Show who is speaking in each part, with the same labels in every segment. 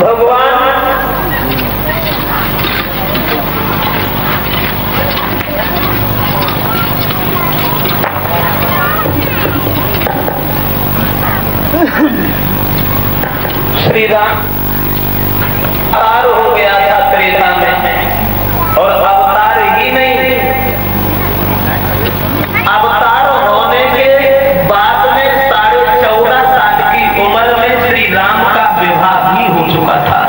Speaker 1: श्री राम अवतार हो गया था त्रेता में, और अवतार ही नहीं, अवतार होने के बाद में 14.5 साल की उम्र में श्री राम का विवाह भी हो चुका था।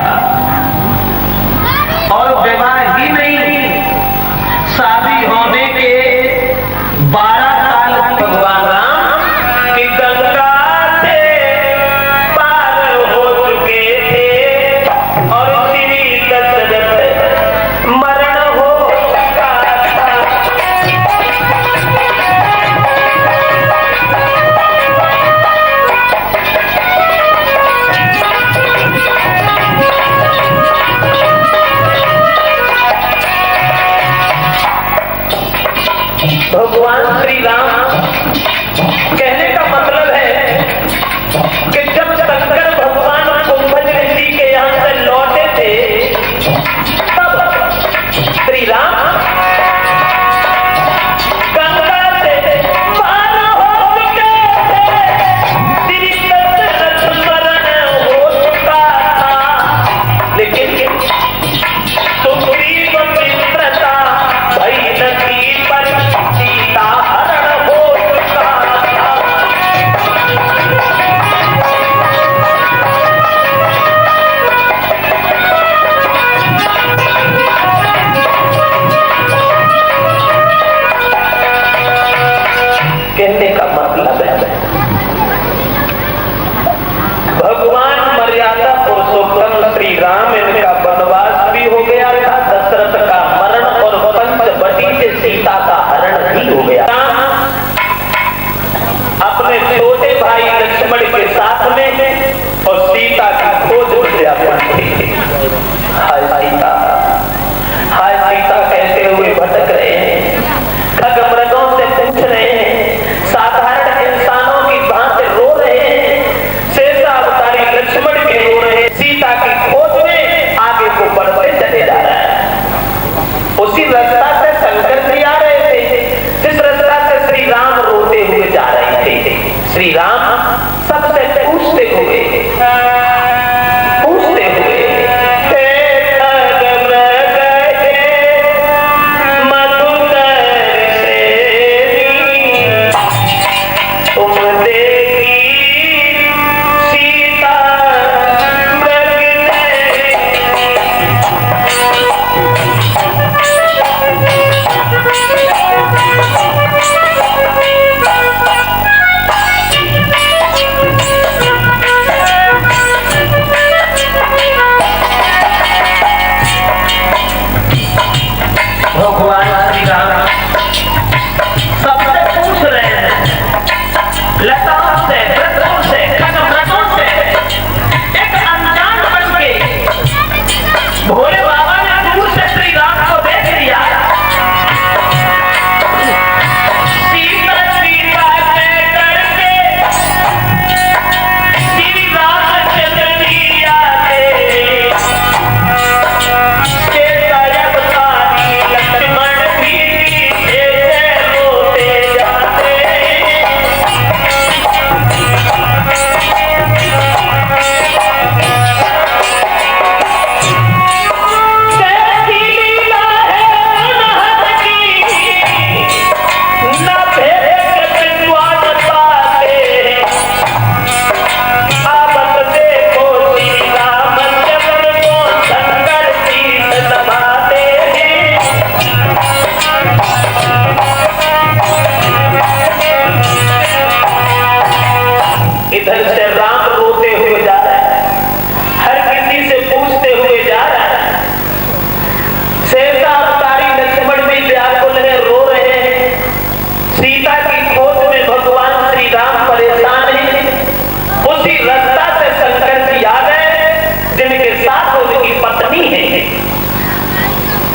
Speaker 1: और विवाह ही नहीं, शादी होने के 12 साल भगवान राम की गंगा से पार हो चुके थे, और श्री दशरथ मरण हो चुका था। भगवान श्री राम, कहने का मतलब है कि जब शंकर भगवान कुंभज ऋषि के यहाँ से लौटे थे, तब श्री राम गंगा से पार हो चुके थे, श्री दशरथ मरण हो चुका था। लेकिन सुग्रीव मित्रता भई नदी पर सीता हरण हो चुका था। कहने का मतलब है भगवान मर्यादा पुरुषोत्तम श्री राम, इनका वनवास भी हो गया था, दशरथ का मरण और पंचवटी से सीता का हरण भी हो गया। अपने छोटे भाई लक्ष्मण के साथ में और सीता की खोज विज्ञापन थे। हाय सीता, हाय सीता कहते हुए भटक रहे हैं, खगमृगों से पूछ रहे हैं, साधारण इंसानों की भांति रो रहे हैं, शेषावतारी लक्ष्मण के रो रहे हैं। सीता की खोज में आगे को बढ़ते चले जा रहा है। उसी रास्ता से शंकर जी आ रहे थे, जिस रास्ता से श्री राम रोते हुए जा रहे थे। श्री राम सबसे पूछते हुए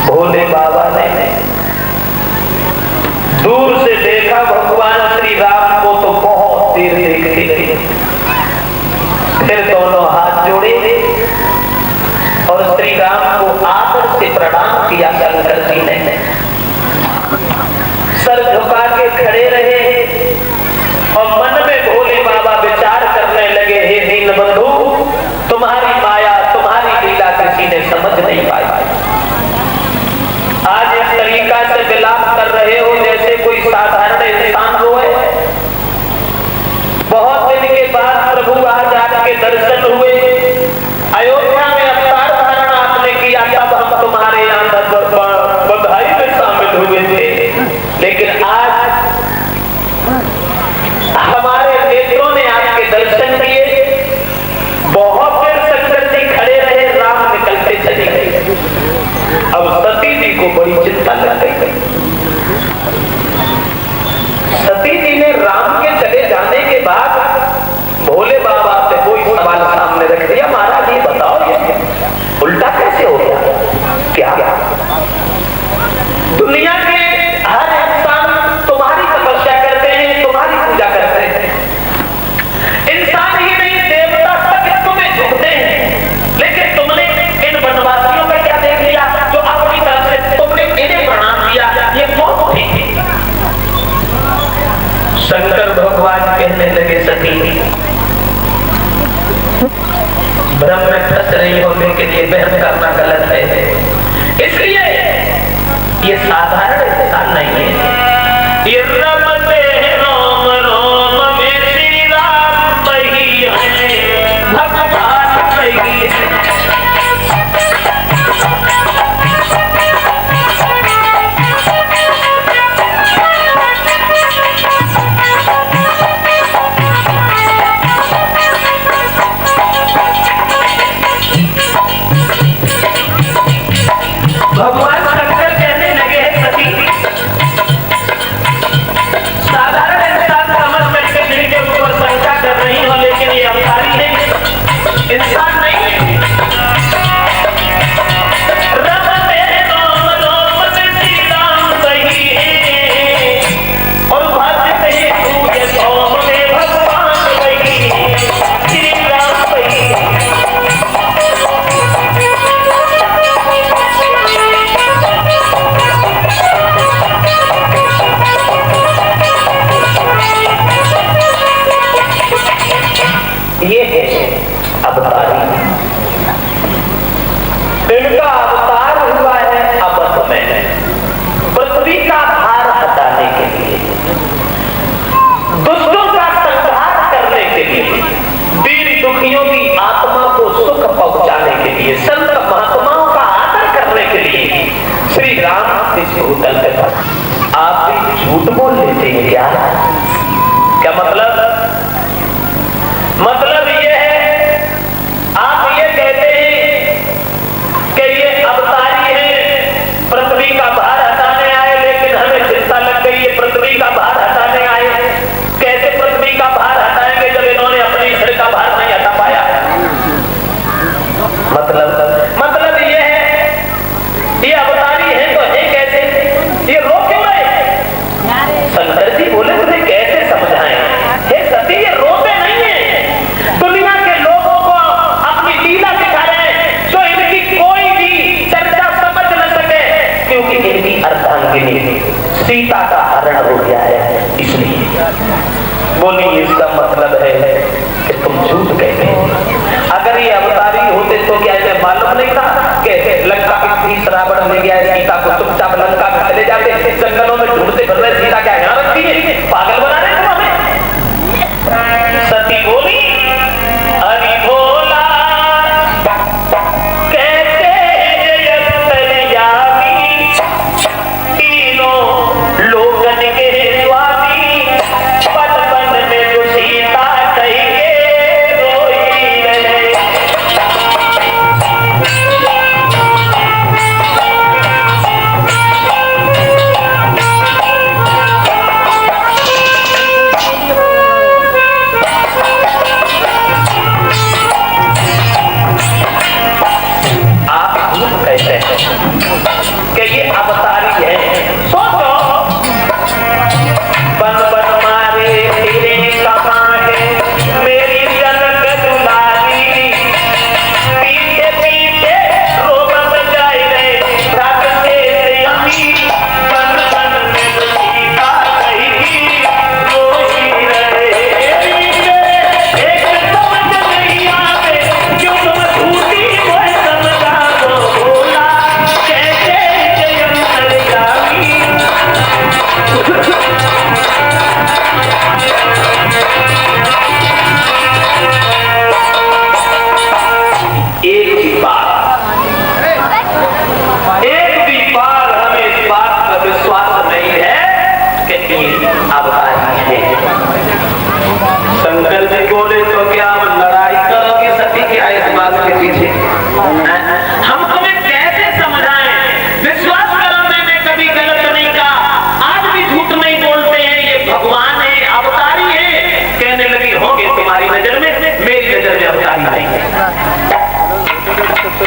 Speaker 1: भोले बाबा ने दूर से देखा भगवान श्री राम को तो बहुत देर देखते थे। फिर दोनों हाथ जोड़े राम को आदर से प्रणाम किया शंकर जी ने, सर झुका के खड़े रहे और मन में भोले बाबा विचार करने लगे, हे दीन बंधु, तुम्हारी माया, तुम्हारी लीला किसी ने समझ नहीं पाई। आज इस तरीका से विलाप कर रहे हो जैसे कोई साधारण इंसान रोए। बहुत दिन के बाद प्रभु आज आपके दर्शन हुए, अयोध्या में अवतार धारण आपने किया, तब हम तुम्हारे यहाँ बधाई में शामिल हुए थे। लेकिन आज हमारे नेत्रों ने आपके दर्शन किए, बहुत देर शंकर जी खड़े रहे, राम निकलते चले गए। अब सती जी को बड़ी चिंता लग गई। सती जी ने राम के चले जाने के बाद भोले बाबा से कोई सवाल सामने रख दिया, महाराज ये बताओ ये उल्टा कैसे हो गया? क्या दुनिया के हर इंसान तुम्हारी तपस्या करते हैं, तुम्हारी पूजा करते हैं, इंसान ही नहीं देवता तक तुम्हें झुकते हैं, लेकिन तुमने इन वनवासियों का क्या देख लिया जो अपनी तरफ से तुमने इन्हें प्रणाम किया? ये कौन थे? शंकर भगवान कहने लगे, सती भ्रम में फंस रही हो, लेकिन ये वहम करना गलत है। इसलिए ये साधारण इंसान नहीं है, ये रमते रोम रोम में श्री राम वही है, भगवान वही है। भगवान शंकर कहने लगे हैं, सती साधारण इंसान समझ में के ऊपर शंका कर रही हो, लेकिन ये अवतारी है, इंसान नहीं है। रमते रोम रोम में श्री राम वही है, और भाग्य कहे सूर्य सोम में भगवान वही है, श्री राम वही है। ये है अवतारी, इनका अवतार हुआ है अवध में, पृथ्वी का भार हटाने के लिए, दुष्टों का संहार करने के लिए, दीन दुखियों की आत्मा को सुख पहुंचाने के लिए, संत महात्माओं का आदर करने के लिए श्री राम इस भूतल पे बने। आप भी झूठ बोल लेते हैं क्या? क्या मतलब? मतलब ये है, आप ये कहते हैं कि ये अवतारी है, पृथ्वी का भार हटाने आए, लेकिन हमें चिंता लग गई है पृथ्वी का भार हटाने आए। कैसे पृथ्वी का भार हटाएंगे जब इन्होंने अपनी सिर का भार नहीं हटा पाया? मतलब ये है, ये अवतारी है तो है कैसे? ये रो क्यों रहे? शंकर जी बोले तुम्हें कैसे समझाएं?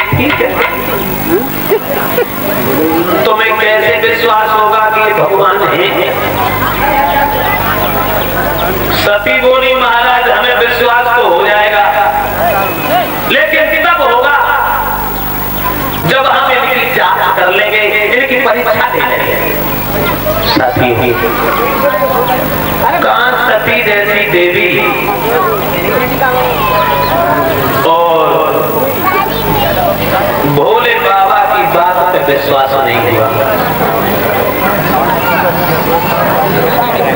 Speaker 1: ठीक है, तुम्हें कैसे विश्वास होगा कि भगवान है? सती बोली महाराज हमें विश्वास तो हो जाएगा, लेकिन तब होगा जब हम इनकी जांच कर लेंगे, इनकी परीक्षा ले लेंगे। सती कहां सती जैसी देवी और भोले बाबा की बात पे विश्वास नहीं हुआ।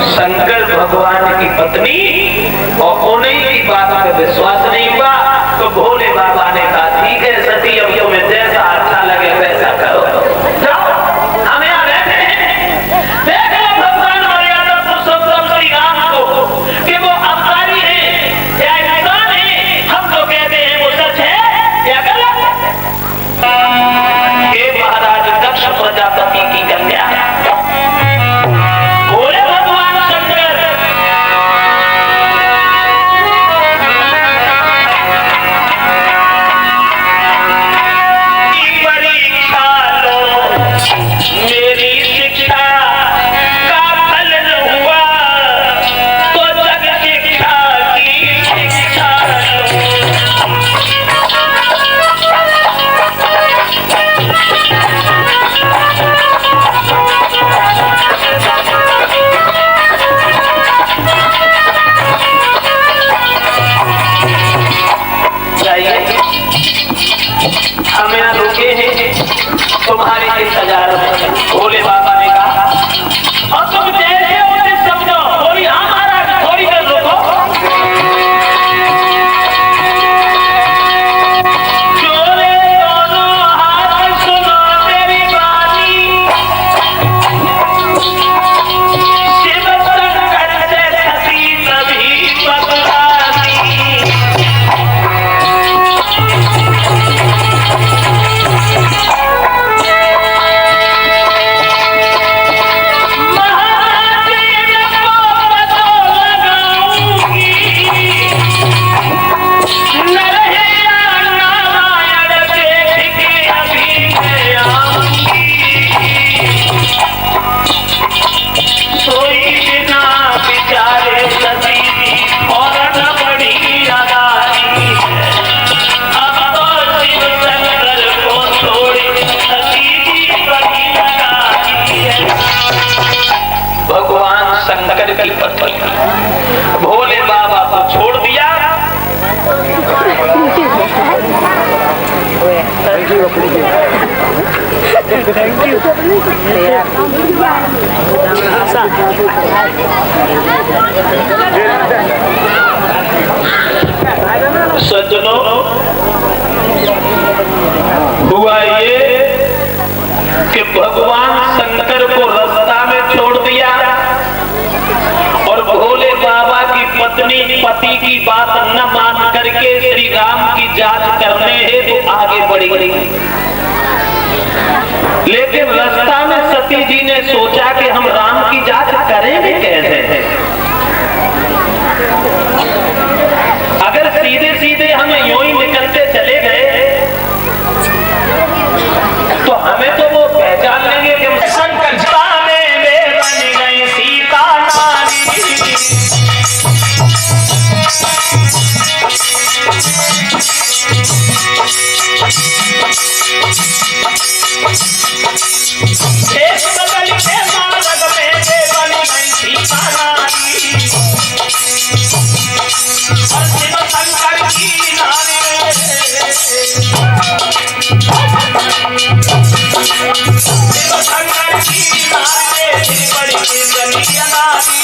Speaker 1: शंकर भगवान की पत्नी और उन्हीं की बात पे विश्वास नहीं हुआ, तो भोले बाबा ने कहा ठीक है सती, अब तुम्हें जैसा अच्छा लगे वैसा करो, जाओ हम यहाँ रहते हैं। देख लो भगवान मर्यादा पुरुषोत्तम श्री राम को कि वो अवतारी है या इंसान है, हम तो कहते हैं वो सच है या गलत। ये महाराज दक्ष प्रजापति की कन्या भोले भगवान शंकर की परीक्षा लो, मेरी शिक्षा का फल न हुआ तो जग शिक्षा की शिक्षा लो। हम यहाँ रुके हैं तुम्हारे 10,000 भोले बाबा ने कहा, और तुम जैसे उसे समझो। बोली हाँ महाराज, थोड़ी देर रुको। जोड़े दोनों हाथ सुनो तेरी बानी, शिव शंकर से सती सभी बदलानी। शंकर की पत्नी भोले बाबा को छोड़ दिया। सज्जनों, हुआ ये कि भगवान शंकर को रास्ता में छोड़ दिया और भोले बाबा की पत्नी पति की बात न मान करके श्री राम की जांच करने हेतु आगे बढ़ी। लेकिन रास्ता में सती जी ने सोचा कि हम राम की जांच करेंगे कैसे? अगर सीधे सीधे हम यूं ही निकलते चले गए तो हमें तो वो पहचान लेंगे कि शंकर में बन गई सीता नारी। देश बदल के मार्ग में बन गई सीता नारी, और शिव शंकर की नारी। शिव शंकर की नारी बड़ी गलिया नारी।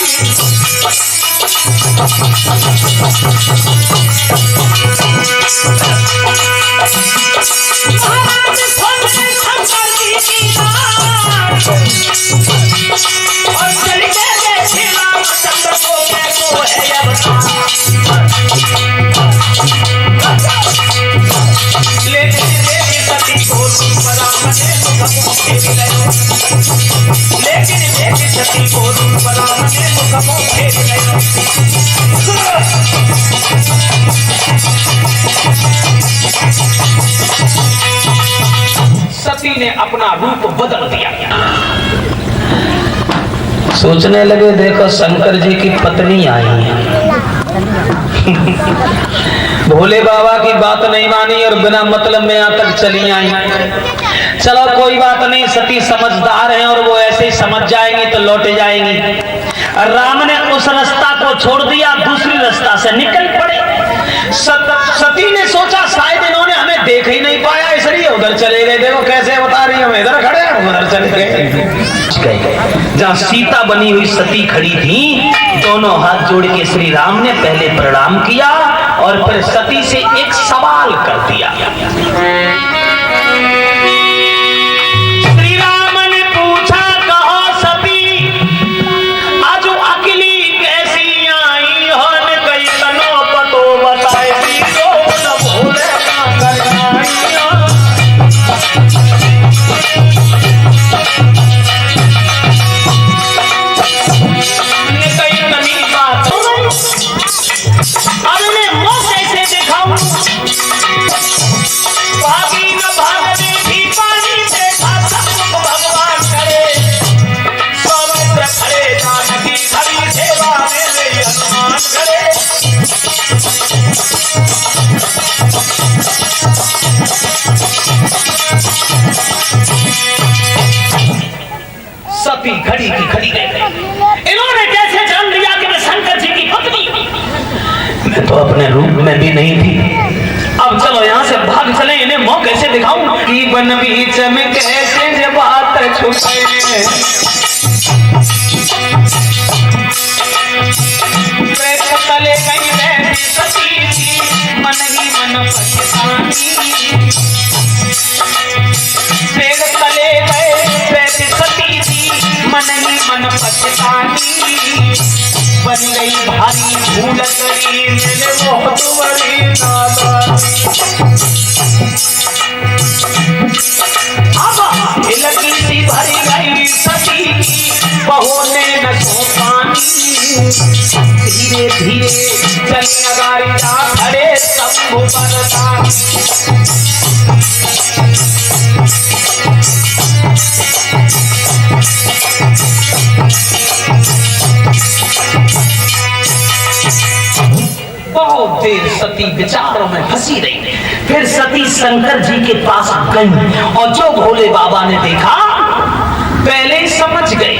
Speaker 1: और चल के देखे रामचंद्र को कैसो है अवतार। लेकिन देवी सती को रूप राम ने मुख मोहे गयो, लेकिन देवी सती को रूप राम ने मुख मोहे गयो।
Speaker 2: सती ने अपना रूप बदल दिया।
Speaker 1: सोचने लगे देखो शंकर जी की पत्नी आई है। भोले बाबा की बात नहीं मानी और बिना मतलब में यहाँ तक चली आई। चलो कोई बात नहीं, सती समझदार हैं और वो ऐसे ही समझ जाएंगी तो लौट जाएंगी। राम ने उस रास्ता को छोड़ दिया, दूसरी रास्ता से निकल पड़े। सती ने सोचा शायद इन्होंने हमें देख ही नहीं पाया इसलिए उधर चले गए। देखो कैसे बता रही हम इधर खड़े हैं उधर चले गए। जहाँ सीता बनी हुई सती खड़ी थी, दोनों हाथ जोड़ के श्री राम ने पहले प्रणाम किया और फिर सती से एक सवाल कर दिया। श्री राम ने पूछा, कहो सती आज अकेली कैसी आई हो, न कई तनो पतो बताए दीजो न भूले ना कर आई हो। सती घड़ी की घड़ी रह गई। इन्होंने कैसे जान लिया कि मैं शंकर जी की पत्नी हूं? मैं तो अपने रूप में भी नहीं थी। अब चलो यहाँ से भाग चले, इन्हें मुंह कैसे दिखाऊं कि बन बीच में कैसे जे बात छुपे। तले गई मैं सती थी, मन ही मन पछतानी। तले गए बैठ सती थी, मन ही मन पछतानी। बन गई भारी भूल करी मेरे बहुत बड़ी नादानी। अब हिलकी सी भरी गई सती की, बहू ने न सो पानी। धीरे धीरे चली अगारी जा खड़े शंभु बरदानी। बहुत देर सती विचारों में फंसी रही। फिर सती शंकर जी के पास गई और जो भोले बाबा ने देखा पहले ही समझ गई।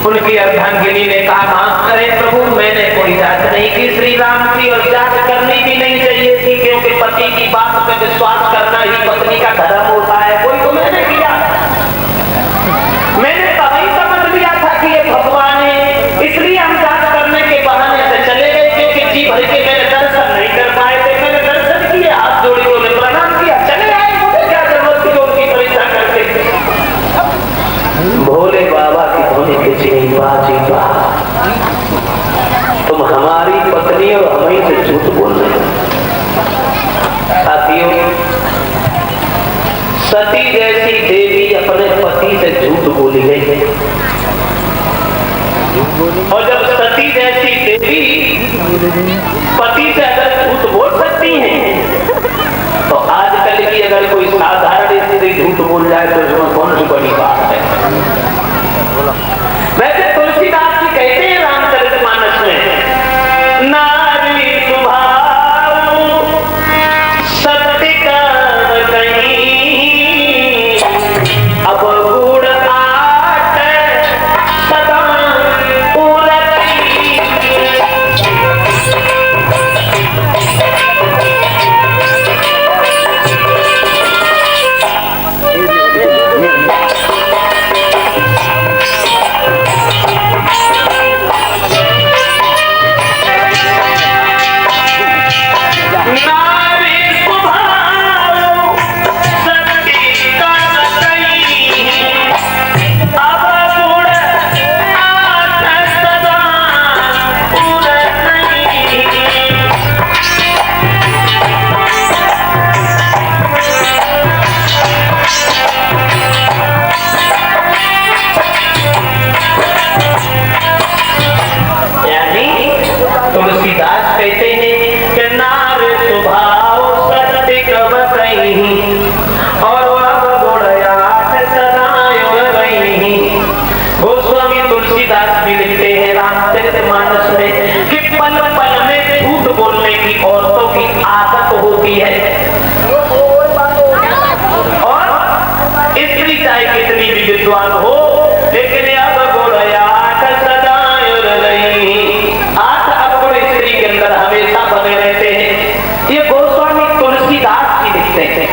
Speaker 1: उनकी अर्धांगिनी ने कहा, माफ करें प्रभु, मैंने कोई जांच नहीं की श्री राम की, और जांच करनी भी नहीं चाहिए थी, क्योंकि पति की बात पे विश्वास करना ही पत्नी का धर्म होता है। कोई तो मैंने किया, मैंने तभी समझ लिया था कि ये भगवान है, इसलिए हम जांच करने के बहाने से चले गए, क्योंकि जी भर के मैंने दर्शन नहीं कर पाए थे। मैंने दर्शन किए, हाथ जोड़ी उन्हें प्रणाम किया, चले आए। मुझे क्या जरूरत थी उनकी परीक्षा करके। सती जैसी देवी अपने पति से झूठ बोली गई, और जब सती जैसी देवी पति से अगर झूठ बोल सकती हैं, तो आजकल की अगर कोई साधारण स्त्री झूठ बोल जाए तो इसमें कौन सी बड़ी बात है। वैसे तुलसीदास जी कहते हैं रामचरितमानस में, नारी स्वभाव सत्य कर्म कहीं, अब गुण आट सदा उरती। तुलसीदास कहते हैं कि नार स्वभाव सत्य कब कहीं, और अब गुणयात सदाय रही। गोस्वामी तुलसीदास भी लिखते हैं रामचरितमानस में कि पल पल में झूठ बोलने की औरतों की आदत होती है, और स्त्री चाहे कितनी भी विद्वान हो, लेकिन अब गुणयात सदाय रही, हमेशा बने रहते हैं। ये गोस्वामी तुलसीदास जी लिखते हैं।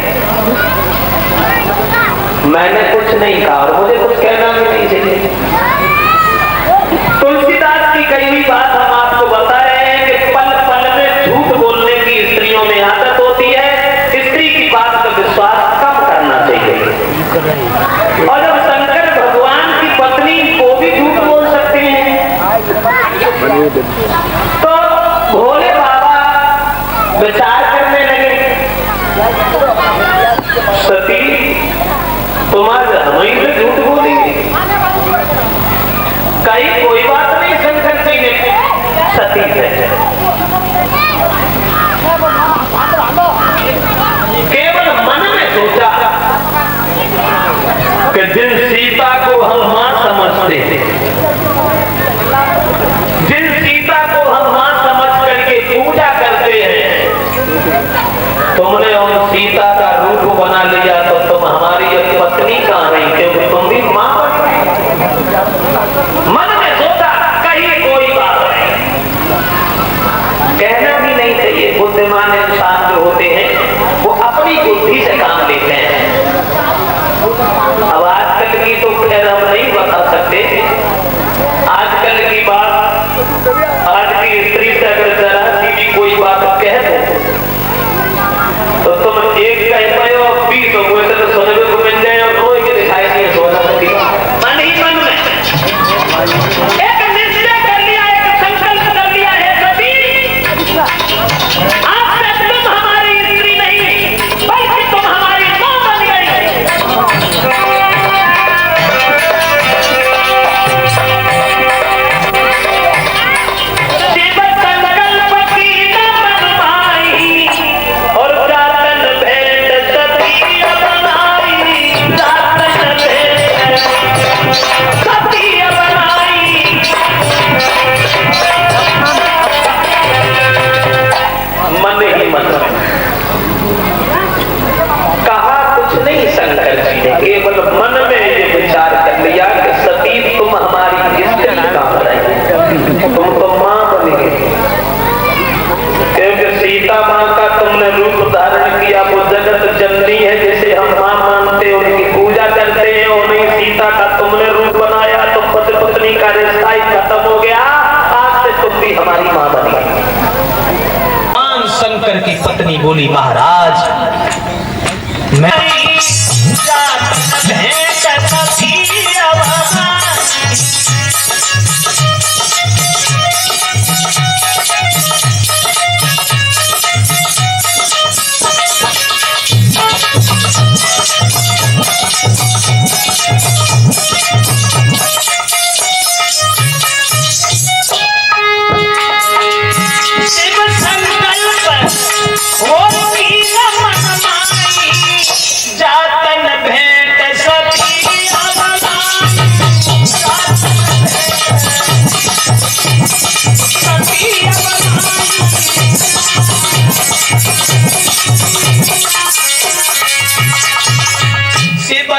Speaker 1: मैंने कुछ नहीं कहा और मुझे कुछ कहना भी नहीं चाहिए। तुलसीदास की कही हुई बात हम आपको बता रहे हैं कि पल पल में झूठ बोलने की स्त्रियों में आदत होती है। स्त्री की बात का विश्वास कम करना चाहिए। और जब शंकर भगवान की पत्नी को भी झूठ बोल सकते हैं, तो भोले बाबा विचार करने लगे, सती तुम आज हमें से झूठ बोली। कहीं कोई बात नहीं, शंकर जी ने सती से केवल मन में सोचा कि जिन सीता को हम मां समझते थे, जिन सीता को हम मां समझ करके पूजा करते हैं, तुमने उन सीता का रूप बना लिया, तो तुम हमारी पत्नी कहां रही, क्योंकि तुम भी मां बन गई। मन में सोचा, कहीं कोई बात नहीं, कहना भी नहीं चाहिए। बुद्धिमान इंसान जो होते हैं वो अपनी बुद्धि से काम लेते हैं। अब आजकल की तो खैर हम नहीं बता सकते, आजकल की बात, आज की स्त्री से अगर जरा सी भी कोई बात कह दो तो तुम एक कह पाए और 20 हुए तो सुनने को मिल जाए, और कोई के दिखाई नहीं सोना सकती। मन ही मन में एक निश्चय कर लिया, एक संकल्प कर लिया है, सती आज से तुम हमारी स्त्री नहीं बल्कि तुम हमारी मां बन गई। कहा कुछ नहीं शंकर जी ने, केवल मन में ये विचार कर लिया कि सती तुम हमारी स्त्री कहां रही, तुम तो मां बनेगी। क्योंकि सीता मां का तुमने रूप धारण किया, वो जगत जननी है, जैसे हम मां मानते हैं, उनकी पूजा करते हैं, उन्हीं सीता का तुमने रूप बनाया, तो पति पत्नी का रिश्ता ही खत्म हो गया। आज से तुम भी हमारी मां बनेगी।
Speaker 2: शंकर की पत्नी बोली, महाराज मैं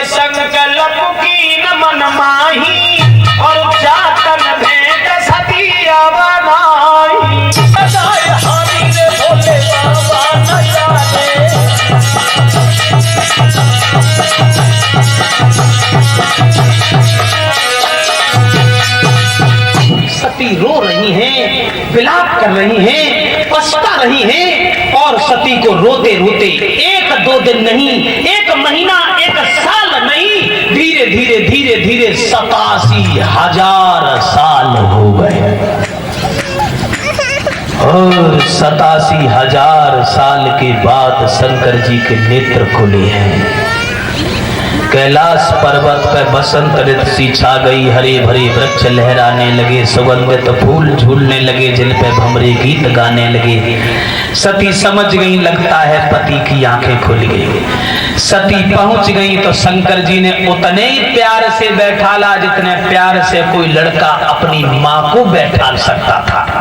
Speaker 1: संकल्प की न मन माही और जातन भेंट सतिया बनाई सदाए हरि रे भोले बाबा न जाने सती रो रही हैं, विलाप कर रही हैं, पछता रही हैं और सती को रोते रोते 1-2 दिन नहीं, 1 महीना, 1 साल नहीं, धीरे धीरे धीरे धीरे 87,000 साल हो गए। और 87,000 साल के बाद शंकर जी के नेत्र खुले हैं। कैलाश पर्वत पर बसंत ऋतु सी छा गई, हरे भरे वृक्ष लहराने लगे, सुगंधित फूल झूलने लगे, जिन पे भमरे गीत गाने लगे। सती समझ गई लगता है पति की आंखें खुल गई। सती पहुंच गई तो शंकर जी ने उतने ही प्यार से बैठाला जितने प्यार से कोई लड़का अपनी मां को बैठा सकता था।